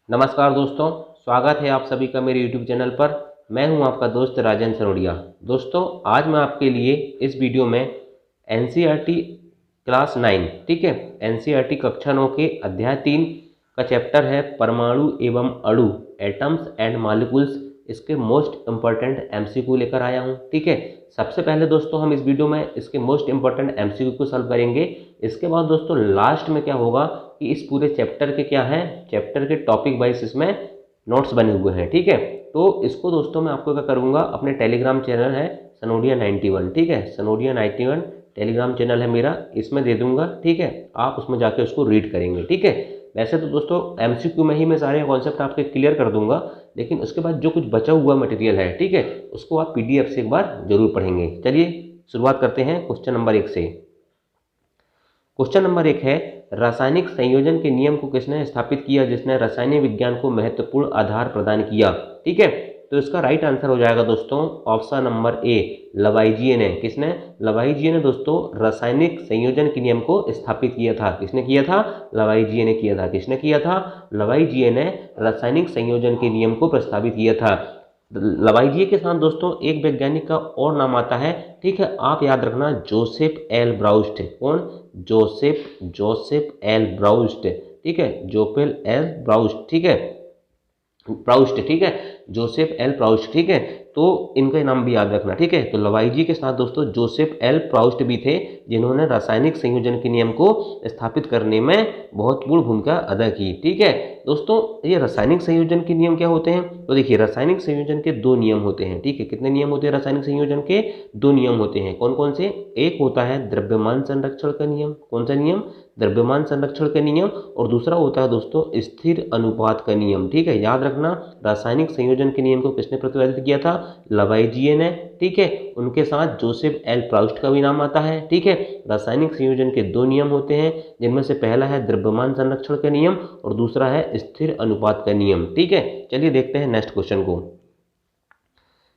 नमस्कार दोस्तों, स्वागत है आप सभी का मेरे YouTube चैनल पर। मैं हूं आपका दोस्त राजन सरोडिया। दोस्तों, आज मैं आपके लिए इस वीडियो में NCERT क्लास 9, ठीक है, NCERT कक्षा 9 के अध्याय 3 का चैप्टर है परमाणु एवं अणु, एटम्स एंड मॉलिक्यूल्स। इसके मोस्ट इम्पॉर्टेंट MCQ लेकर आया हूं, ठीक है। सबसे पहले दोस्तों हम इस वीडियो में इसके मोस्ट इम्पॉर्टेंट MCQ को सॉल्व करेंगे। इसके बाद दोस्तों लास्ट में क्या होगा कि इस पूरे चैप्टर के क्या है, चैप्टर के टॉपिक वाइज इसमें नोट्स बने हुए हैं, ठीक है। तो इसको दोस्तों मैं आपको क्या करूँगा, अपने टेलीग्राम चैनल है सनोडिया 91, ठीक है, सनोडिया 91 टेलीग्राम चैनल है मेरा, इसमें दे दूंगा, ठीक है। आप उसमें जाके उसको रीड करेंगे, ठीक है। वैसे तो दोस्तों MCQ में ही मैं सारे कॉन्सेप्ट आपके क्लियर कर दूंगा, लेकिन उसके बाद जो कुछ बचा हुआ मटेरियल है, ठीक है, उसको आप PDF से एक बार जरूर पढ़ेंगे। चलिए शुरुआत करते हैं क्वेश्चन नंबर 1 से। क्वेश्चन नंबर 1 है, रासायनिक संयोजन के नियम को किसने स्थापित किया जिसने रासायनिक विज्ञान को महत्वपूर्ण आधार प्रदान किया, ठीक है। तो इसका राइट आंसर हो जाएगा दोस्तों ऑप्शन नंबर ए, लवाइजिए ने। किसने? लवाइजिए ने दोस्तों रासायनिक संयोजन के नियम को स्थापित किया था। किसने किया था? लवाइजिए ने किया था। किसने किया था? लवाइजिए ने रासायनिक संयोजन के नियम को प्रस्तावित किया था। लवाइजिए के साथ दोस्तों एक वैज्ञानिक का और नाम आता है, ठीक है, आप याद रखना, जोसेफ एल ब्राउस्ट। कौन? जोसेफ एल ब्राउस्ट, ठीक है, जोसेफ एल ब्राउस्ट, ठीक है, प्राउस्ट, ठीक है, जोसेफ एल प्राउस्ट, ठीक है। तो इनका नाम भी याद रखना, ठीक है। तो लवाइजी के साथ दोस्तों जोसेफ एल प्राउस्ट भी थे, जिन्होंने रासायनिक संयोजन के नियम को स्थापित करने में महत्वपूर्ण भूमिका अदा की, ठीक है। दोस्तों ये रासायनिक संयोजन के नियम क्या होते हैं? तो देखिए, रासायनिक संयोजन के 2 नियम होते हैं, ठीक है। कितने नियम होते हैं रासायनिक संयोजन के? 2 नियम होते हैं। कौन कौन से? एक होता है द्रव्यमान संरक्षण का नियम। कौन सा नियम? द्रव्यमान संरक्षण का नियम। और दूसरा होता है दोस्तों स्थिर अनुपात का नियम, ठीक है। याद रखना, रासायनिक संयोजन के नियम को किसने प्रतिपादित किया था? लवाइजिए ने, ठीक है। उनके साथ जोसेफ एल प्राउस्ट का भी नाम आता है, ठीक है। रासायनिक संयोजन के 2 नियम होते हैं, जिनमें से पहला है द्रव्यमान संरक्षण का नियम और दूसरा है स्थिर अनुपात का नियम, ठीक है। चलिए देखते हैं नेक्स्ट क्वेश्चन को।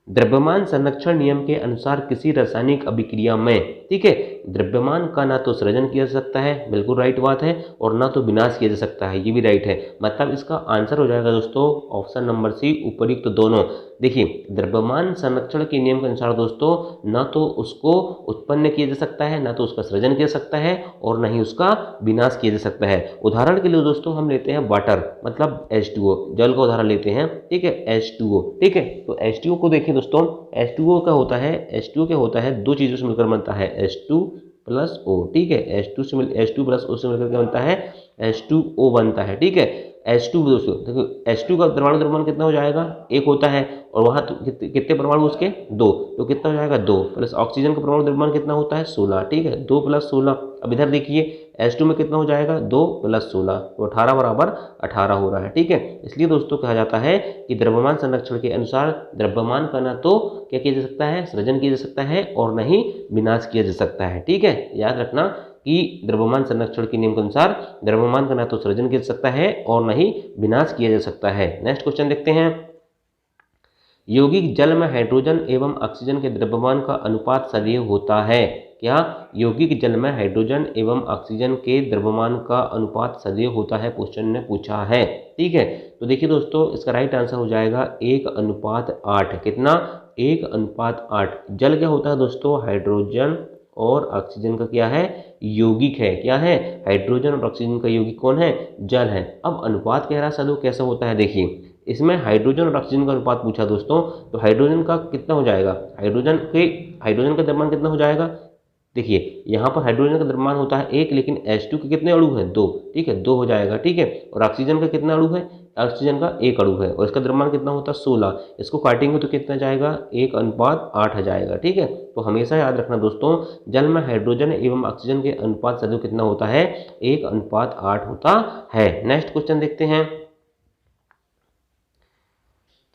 द्रव्यमान संरक्षण नियम के अनुसार किसी रासायनिक अभिक्रिया में, ठीक है, द्रव्यमान का ना तो सृजन किया जा सकता है, बिल्कुल राइट बात है, और ना तो विनाश किया जा सकता है, ये भी राइट है। मतलब इसका आंसर हो जाएगा दोस्तों ऑप्शन नंबर सी, उपयुक्त दोनों। देखिए, द्रव्यमान संरक्षण के नियम के अनुसार दोस्तों ना तो उसको उत्पन्न किया जा सकता है, ना तो उसका सृजन किया जा सकता है, और ना ही उसका विनाश किया जा सकता है। उदाहरण के लिए दोस्तों हम लेते हैं वाटर, मतलब H2O, जल का उदाहरण लेते हैं, ठीक है, H2O, ठीक है। तो H2O को देखिए दोस्तों, H2O का होता है, H2O क्या होता है, 2 चीजों से मिलकर बनता है, H2 प्लस O, ठीक है। H2 प्लस O से मिलकर क्या बनता है? H2O बनता है, ठीक है। H2 दोस्तों देखो, H2 का परमाणु द्रव्यमान कितना हो जाएगा? 1 होता है, और वहाँ तो कितने परमाणु उसके? 2, तो कितना हो जाएगा? 2 प्लस ऑक्सीजन का परमाणु द्रव्यमान कितना होता है? 16, ठीक है, 2 प्लस 16। अब इधर देखिए H2 में कितना हो जाएगा? 2 प्लस 16, तो 18 बराबर 18 हो रहा है, ठीक है। इसलिए दोस्तों कहा जाता है कि द्रव्यमान संरक्षण के अनुसार द्रव्यमान का ना तो क्या किया जा सकता है? सृजन किया जा सकता है, और न ही विनाश किया जा सकता है, ठीक है। याद रखना कि द्रव्यमान संरक्षण के नियम के अनुसार द्रव्यमान का ना तो सृजन किया जा सकता है और न ही विनाश किया जा सकता है। नेक्स्ट क्वेश्चन देखते हैं। यौगिक जल में हाइड्रोजन एवं ऑक्सीजन के द्रव्यमान का अनुपात सदैव होता है। क्या? यौगिक जल में हाइड्रोजन एवं ऑक्सीजन के द्रव्यमान का अनुपात सदैव होता है, क्वेश्चन ने पूछा है, ठीक है। तो देखिए दोस्तों इसका राइट आंसर हो जाएगा 1:8। कितना? 1:8। जल क्या होता है दोस्तों? हाइड्रोजन और ऑक्सीजन का क्या है? यौगिक है। क्या है? हाइड्रोजन और ऑक्सीजन का यौगिक कौन है? जल है। अब अनुपात कह रहा सदैव कैसा होता है? देखिए, इसमें हाइड्रोजन और ऑक्सीजन का अनुपात पूछा दोस्तों, तो हाइड्रोजन का कितना हो जाएगा? हाइड्रोजन का द्रव्यमान कितना हो जाएगा? देखिए, यहाँ पर हाइड्रोजन का द्रव्यमान होता है 1, लेकिन H2 के कितने अणु हैं? 2, ठीक है, 2 हो जाएगा, ठीक है। और ऑक्सीजन का कितना अणु है? ऑक्सीजन का 1 अणु है, और इसका द्रव्यमान कितना होता है? 16। इसको काटेंगे तो कितना जाएगा? 1:8 जाएगा, ठीक है। तो हमेशा याद रखना दोस्तों, जल में हाइड्रोजन एवं ऑक्सीजन के अनुपात सदैव कितना होता है? 1:8 होता है। नेक्स्ट क्वेश्चन देखते हैं,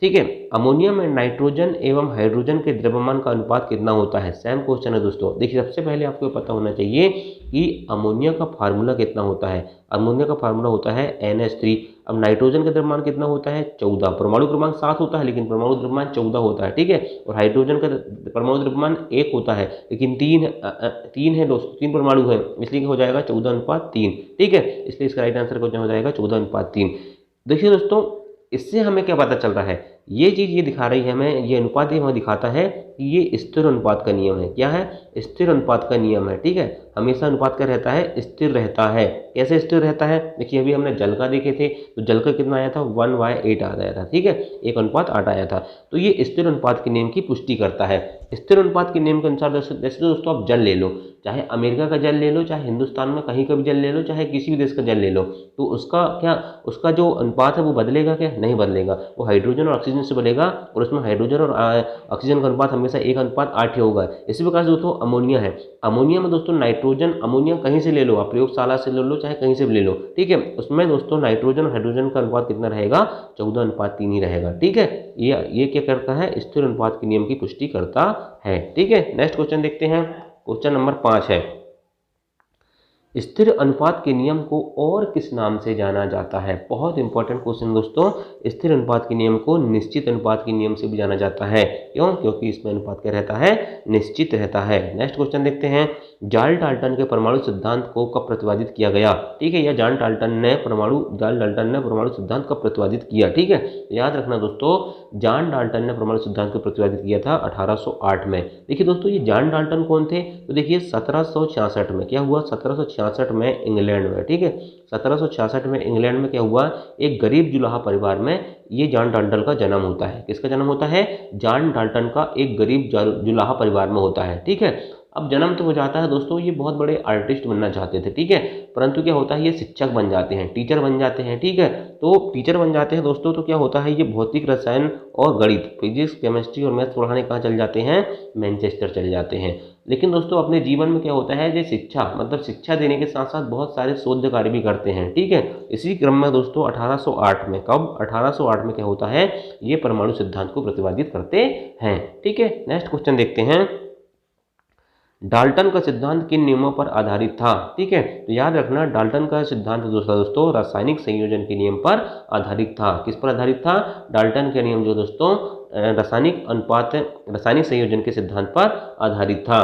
ठीक है। अमोनिया में नाइट्रोजन एवं हाइड्रोजन के द्रव्यमान का अनुपात कितना होता है? सेम क्वेश्चन है दोस्तों। देखिए, सबसे पहले आपको पता होना चाहिए कि अमोनिया का फार्मूला कितना होता है। अमोनिया का फार्मूला होता है NH3। अब नाइट्रोजन का द्रव्यमान कितना होता है? 14। परमाणु क्रमांक 7 होता है, लेकिन परमाणु द्रव्यमान 14 होता है, ठीक है। और हाइड्रोजन का परमाणु द्रव्यमान 1 होता है, लेकिन 3 है दोस्तों, 3 परमाणु है, इसलिए हो जाएगा 14:3, ठीक है। इसलिए इसका राइट आंसर हो जाएगा 14:3। देखिए दोस्तों, इससे हमें क्या पता चल रहा है, ये चीज़ ये दिखा रही है हमें, ये अनुपात ये हमें दिखाता है कि ये स्थिर अनुपात का नियम है। क्या है? स्थिर अनुपात का नियम है। ठीक है, हमेशा अनुपात क्या रहता है? स्थिर रहता है। कैसे स्थिर रहता है? देखिए अभी हमने जल का देखे थे, तो जल का कितना आया था? 1/8 आ गया था। ठीक है, 1:8 आया था। तो ये स्थिर अनुपात के नियम की पुष्टि करता है। स्थिर अनुपात के नियम के अनुसार जैसे दोस्तों आप जल ले लो, चाहे अमेरिका का जल ले लो, चाहे हिंदुस्तान में कहीं का भी जल ले लो, चाहे किसी भी देश का जल ले लो, तो उसका जो अनुपात है वो बदलेगा क्या? नहीं बदलेगा। वो हाइड्रोजन और ऑक्सीजन से बनेगा, और उसमें हाइड्रोजन और ऑक्सीजन का अनुपात हमेशा 1:8 ही होगा। इसी प्रकार से दोस्तों अमोनिया है, अमोनिया में दोस्तों नाइट्रोजन, अमोनिया कहीं से ले लो आप, प्रयोगशाला से ले लो, चाहे कहीं से भी ले लो। ठीक है, उसमें दोस्तों नाइट्रोजन और हाइड्रोजन का अनुपात कितना रहेगा? 14:3 ही रहेगा। ठीक है, ये क्या करता है? स्थिर अनुपात के नियम की पुष्टि करता है। ठीक है, नेक्स्ट क्वेश्चन देखते हैं। क्वेश्चन नंबर 5 है, स्थिर अनुपात के नियम को और किस नाम से जाना जाता है? बहुत इंपॉर्टेंट क्वेश्चन दोस्तों। स्थिर अनुपात के नियम को निश्चित अनुपात के नियम से भी जाना जाता है। क्यों? क्योंकि इसमें अनुपात क्या रहता है? निश्चित रहता है। नेक्स्ट क्वेश्चन देखते हैं, जॉन डाल्टन के परमाणु सिद्धांत को कब प्रतिपादित किया गया? ठीक है, या जॉन डाल्टन ने परमाणु सिद्धांत कब प्रतिपादित किया? ठीक है, याद रखना दोस्तों, जॉन डाल्टन ने परमाणु सिद्धांत को प्रतिपादित किया था 1808 में। देखिए दोस्तों, ये जॉन डाल्टन कौन थे? तो देखिए 1766 में क्या हुआ? 1766 में इंग्लैंड में। ठीक है, 1766 में इंग्लैंड में क्या हुआ? एक गरीब जुलाहा परिवार में ये जॉन डाल्टन का जन्म होता है। किसका जन्म होता है? जॉन डाल्टन का एक गरीब जुलाहा परिवार में होता है। ठीक है, अब जन्म तो हो जाता है दोस्तों, ये बहुत बड़े आर्टिस्ट बनना चाहते थे। ठीक है, परंतु क्या होता है? ये शिक्षक बन जाते हैं, टीचर बन जाते हैं। ठीक है, तो टीचर बन जाते हैं दोस्तों, तो क्या होता है? ये भौतिक रसायन और गणित, फिजिक्स, केमिस्ट्री और मैथ्स पढ़ाने कहाँ चल जाते हैं? मैनचेस्टर चले जाते हैं। लेकिन दोस्तों अपने जीवन में क्या होता है? ये शिक्षा देने के साथ साथ बहुत सारे शोध कार्य भी करते हैं। ठीक है, इसी क्रम में दोस्तों 1808 में, कब? 1808 में क्या होता है? ये परमाणु सिद्धांत को प्रतिपादित करते हैं। ठीक है, नेक्स्ट क्वेश्चन देखते हैं, डाल्टन का सिद्धांत किन नियमों पर आधारित था? ठीक है, तो याद रखना, डाल्टन का सिद्धांत दोस्तों रासायनिक संयोजन के नियम पर आधारित था। किस पर आधारित था? डाल्टन के नियम जो दोस्तों रासायनिक संयोजन के सिद्धांत पर आधारित था।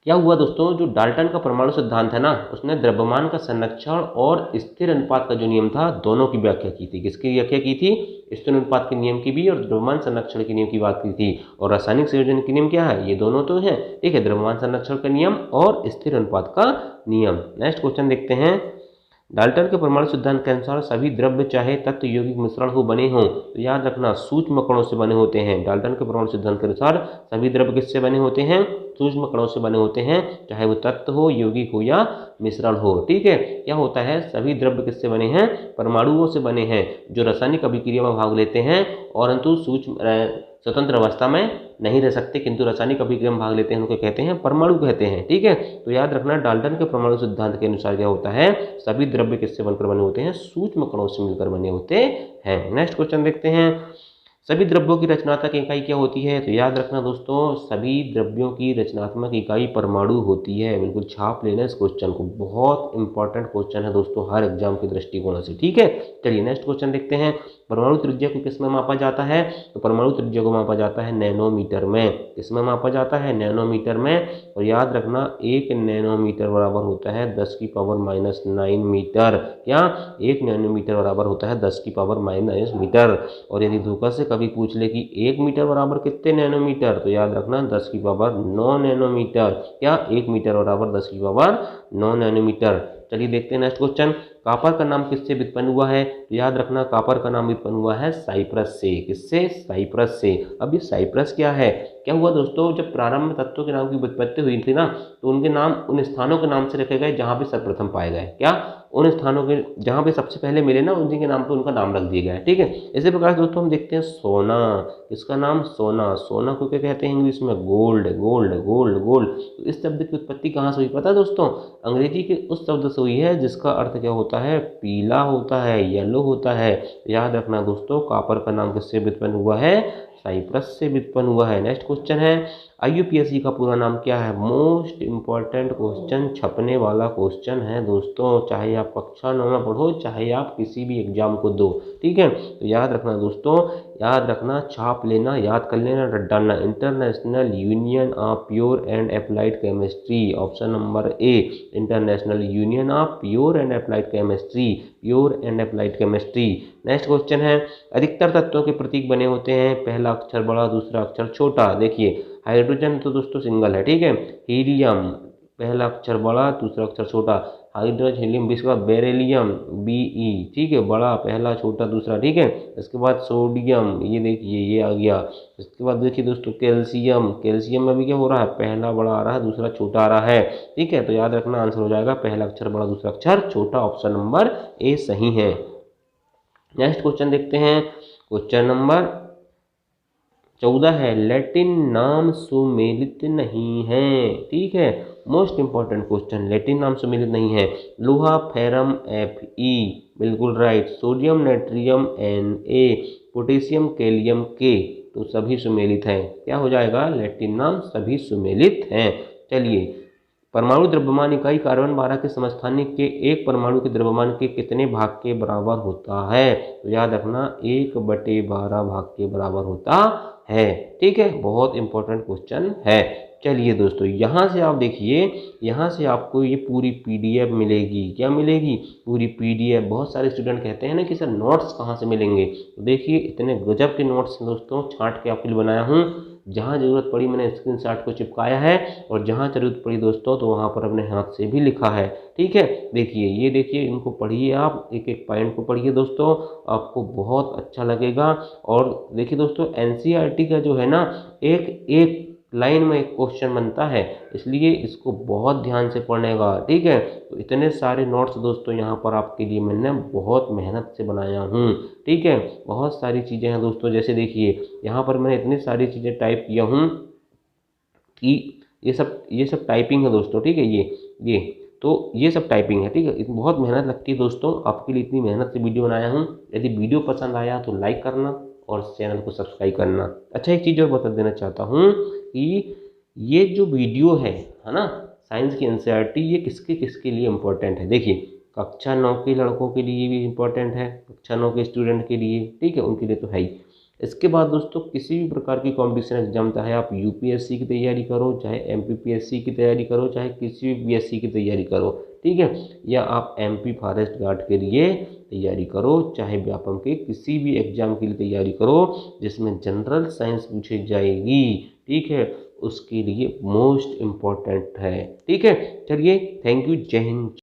क्या हुआ दोस्तों, जो डाल्टन का परमाणु सिद्धांत है ना, उसने द्रव्यमान का संरक्षण और स्थिर अनुपात का जो नियम था, दोनों की व्याख्या की थी। किसकी व्याख्या की थी? स्थिर अनुपात के नियम की भी और द्रव्यमान संरक्षण के नियम की बात की थी। और रासायनिक संयोजन के नियम क्या है? ये दोनों तो हैं। ठीक है, द्रव्यमान संरक्षण का नियम और स्थिर अनुपात का नियम। नेक्स्ट क्वेश्चन देखते हैं, डाल्टन के परमाणु सिद्धांत के अनुसार सभी द्रव्य चाहे तत्व यौगिक मिश्रण हो बने हों, तो याद रखना सूक्ष्म कणों से बने होते हैं। डाल्टन के परमाणु सिद्धांत के अनुसार सभी द्रव्य किससे बने होते हैं? सूक्ष्म कणों से बने होते हैं, चाहे वो तत्व हो, यौगिक हो या मिश्रण हो। ठीक है, क्या होता है? सभी द्रव्य किससे बने हैं? परमाणुओं से बने हैं, जो रासायनिक अभिक्रिया में भाग लेते हैं और परंतु स्वतंत्र अवस्था में नहीं रह सकते, किंतु रासायनिक अभिक्रिया में भाग लेते हैं, उनको कहते हैं परमाणु कहते हैं। ठीक है, तो याद रखना, डाल्टन के परमाणु सिद्धांत के अनुसार क्या होता है? सभी द्रव्य किससे बनकर बने होते हैं? सूक्ष्म कणों से मिलकर बने होते हैं। नेक्स्ट क्वेश्चन देखते हैं, सभी द्रव्यों की रचनात्मक इकाई क्या होती है? तो याद रखना दोस्तों, सभी द्रव्यों की रचनात्मक इकाई परमाणु होती है। बिल्कुल छाप लेना इस क्वेश्चन को, बहुत इंपॉर्टेंट क्वेश्चन है दोस्तों हर एग्जाम के दृष्टिकोण से। ठीक है, चलिए नेक्स्ट क्वेश्चन देखते हैं, परमाणु त्रिज्या को किस में मापा जाता है? तो परमाणु त्रिज्या को मापा जाता है नैनोमीटर में। किसमें मापा जाता है? नैनोमीटर में। और याद रखना, 1 नैनोमीटर बराबर होता है 10⁻⁹ मीटर। क्या? 1 नैनोमीटर बराबर होता है 10⁻⁻ मीटर। और यदि धोखा से कभी पूछ ले कि 1 मीटर बराबर कितने नैनोमीटर, तो याद रखना 10⁻9 नैनोमीटर। क्या? 1 मीटर बराबर 10⁻9 नैनोमीटर। चलिए देखते हैं नेक्स्ट क्वेश्चन, कॉपर का नाम किससे व्युत्पन्न हुआ है? तो याद रखना, कॉपर का नाम व्युत्पन्न हुआ है साइप्रस से। किससे? साइप्रस से। अब ये साइप्रस क्या है? क्या हुआ दोस्तों, जब प्रारंभ में तत्वों के नाम की उत्पत्ति हुई थी ना, तो उनके नाम उन स्थानों के नाम से रखे गए जहाँ पे सर्वप्रथम पाए गए। क्या? उन स्थानों के जहाँ पे सबसे पहले मिले ना, उन्हीं के नाम पे उनका नाम रख दिया गया है। ठीक है, इसी प्रकार से दोस्तों हम देखते हैं सोना। इसका नाम सोना, सोना को क्या कहते हैं इंग्लिश में? Gold, gold, gold, gold. तो इस शब्द की उत्पत्ति कहाँ से हुई पता है दोस्तों? अंग्रेजी के उस शब्द से हुई है जिसका अर्थ क्या होता है? पीला होता है, येलो होता है। याद रखना दोस्तों, कॉपर का नाम किससे व्युत्पन्न हुआ है? साइप्रस से व्युत्पन्न हुआ है। नेक्स्ट क्वेश्चन है, IUPAC का पूरा नाम क्या है? मोस्ट इंपॉर्टेंट क्वेश्चन, छपने वाला क्वेश्चन है दोस्तों, चाहे आप कक्षा 9 में पढ़ो, चाहे आप किसी भी एग्जाम को दो। ठीक है, तो याद रखना दोस्तों, याद रखना, छाप लेना, याद कर लेना, रट डालना। International union of pure and applied chemistry, option number A, international union of pure and applied chemistry, pure and applied chemistry. Next question है, अधिकतर तत्वों के प्रतीक बने होते हैं, पहला अक्षर बड़ा, दूसरा अक्षर छोटा। देखिए हाइड्रोजन तो दोस्तों सिंगल है, ठीक है। हीलियम पहला अक्षर बड़ा, दूसरा अक्षर छोटा। हाइड्रोजन हीलियम, इसके बाद बेरिलियम Be, ठीक है, बड़ा पहला, छोटा दूसरा, ठीक है। इसके बाद सोडियम, ये देखिए ये आ गया। इसके बाद देखिए दोस्तों कैल्शियम, कैल्शियम में भी क्या हो रहा है, पहला बड़ा आ रहा है, दूसरा छोटा आ रहा है, ठीक है। तो याद रखना आंसर हो जाएगा पहला अक्षर बड़ा, दूसरा अक्षर छोटा, ऑप्शन नंबर ए सही है। नेक्स्ट क्वेश्चन देखते हैं, क्वेश्चन नंबर 14 है, लैटिन नाम सुमेलित नहीं है, ठीक है। मोस्ट इंपॉर्टेंट क्वेश्चन, लैटिन नाम सुमेलित नहीं है। लोहा फेरम Fe, बिल्कुल right. Sodium नाइट्रियम Na, potassium कैलियम K, तो सभी सुमेलित हैं। क्या हो जाएगा, लैटिन नाम सभी सुमेलित हैं। चलिए, परमाणु द्रव्यमान इकाई कार्बन 12 के समस्थानिक के एक परमाणु के द्रव्यमान के कितने भाग के बराबर होता है? तो याद रखना 1/12 भाग के बराबर होता है, ठीक है। बहुत इंपॉर्टेंट क्वेश्चन है। चलिए दोस्तों, यहाँ से आप देखिए, यहाँ से आपको ये पूरी PDF मिलेगी। क्या मिलेगी? पूरी PDF। बहुत सारे स्टूडेंट कहते हैं ना कि सर नोट्स कहाँ से मिलेंगे, तो देखिए इतने गजब के नोट्स दोस्तों छांट के आपके लिए बनाया हूँ। जहाँ ज़रूरत पड़ी मैंने स्क्रीनशॉट को चिपकाया है, और जहाँ ज़रूरत पड़ी दोस्तों तो वहाँ पर अपने हाथ से भी लिखा है, ठीक है। देखिए ये देखिए, इनको पढ़िए, आप एक एक पॉइंट को पढ़िए दोस्तों, आपको बहुत अच्छा लगेगा। और देखिए दोस्तों, NCERT का जो है ना, एक एक लाइन में एक क्वेश्चन बनता है, इसलिए इसको बहुत ध्यान से पढ़ने का, ठीक है। तो इतने सारे नोट्स दोस्तों यहाँ पर आपके लिए मैंने बहुत मेहनत से बनाया हूँ, ठीक है। बहुत सारी चीज़ें हैं दोस्तों, जैसे देखिए यहाँ पर मैंने इतनी सारी चीज़ें टाइप किया हूँ कि ये सब टाइपिंग है दोस्तों, ठीक है। ये तो ये सब टाइपिंग है, ठीक है। बहुत मेहनत लगती है दोस्तों, आपके लिए इतनी मेहनत से वीडियो बनाया हूँ। यदि वीडियो पसंद आया तो लाइक करना और चैनल को सब्सक्राइब करना। अच्छा, एक चीज़ और बता देना चाहता हूँ कि ये जो वीडियो है ना, साइंस की NCERT, ये किसके किसके लिए इम्पोर्टेंट है। देखिए, कक्षा 9 के लड़कों के लिए भी इम्पोर्टेंट है, कक्षा 9 के स्टूडेंट के लिए, ठीक है, उनके लिए तो है ही। इसके बाद दोस्तों, किसी भी प्रकार की कॉम्पिटिशन एग्जाम, चाहे आप UPSC की तैयारी करो, चाहे MPPSC की तैयारी करो, चाहे किसी भी BSc की तैयारी करो, ठीक है, या आप MP फॉरेस्ट गार्ड के लिए तैयारी करो, चाहे व्यापम के किसी भी एग्जाम के लिए तैयारी करो जिसमें जनरल साइंस पूछी जाएगी, ठीक है, उसके लिए मोस्ट इम्पॉर्टेंट है, ठीक है। चलिए, थैंक यू, जय हिंद।